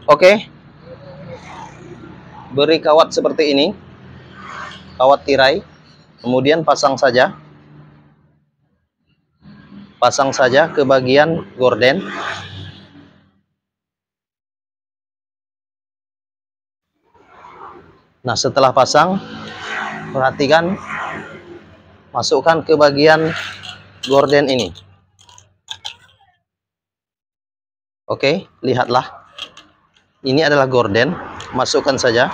Oke, beri kawat seperti ini, kawat tirai, kemudian pasang saja ke bagian gorden. Nah, setelah pasang, perhatikan, masukkan ke bagian gorden ini. Oke, lihatlah. Ini adalah gorden, masukkan saja.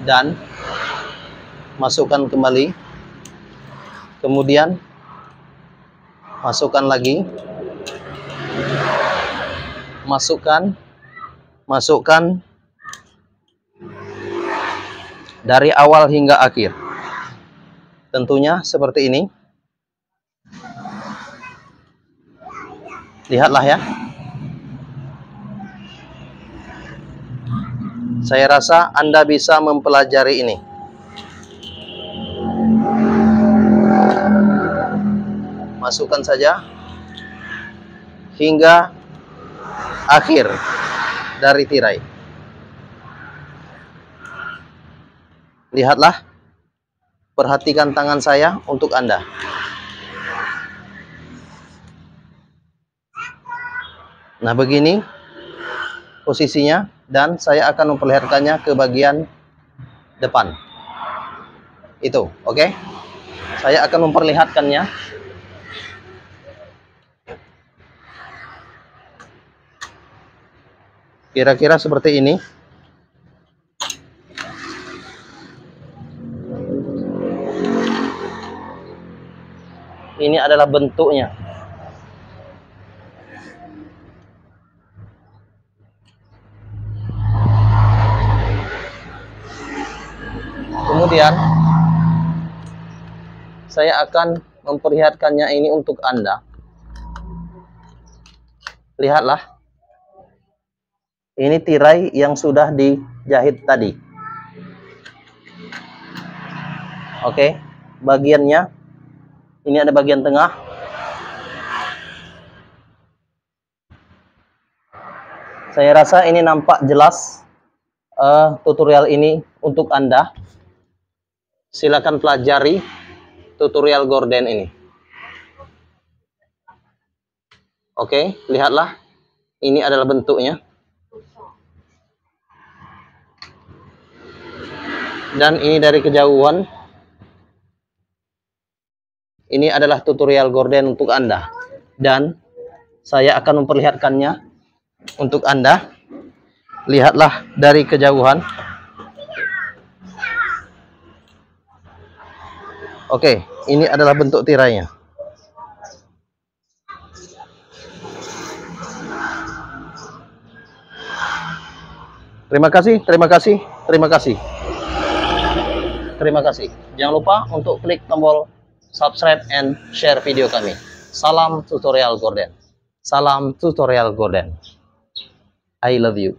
Dan masukkan kembali. Kemudian masukkan lagi. Masukkan dari awal hingga akhir. Tentunya seperti ini. Lihatlah ya. Saya rasa Anda bisa mempelajari ini. Masukkan saja hingga akhir dari tirai. Lihatlah, perhatikan tangan saya untuk Anda. Nah, begini posisinya, dan saya akan memperlihatkannya ke bagian depan. Itu, oke? Saya akan memperlihatkannya. Kira-kira seperti ini. Ini adalah bentuknya. Kemudian saya akan memperlihatkannya ini untuk Anda. Lihatlah. Ini tirai yang sudah dijahit tadi. Oke, bagiannya ini ada bagian tengah. Saya rasa ini nampak jelas tutorial ini untuk Anda. Silakan pelajari tutorial gorden ini. Oke, lihatlah. Ini adalah bentuknya. Dan ini dari kejauhan. Ini adalah tutorial gorden untuk Anda. Dan saya akan memperlihatkannya untuk Anda. Lihatlah dari kejauhan. Oke, ini adalah bentuk tirainya. Terima kasih. Jangan lupa untuk klik tombol subscribe and share video kami. Salam tutorial gorden. I love you.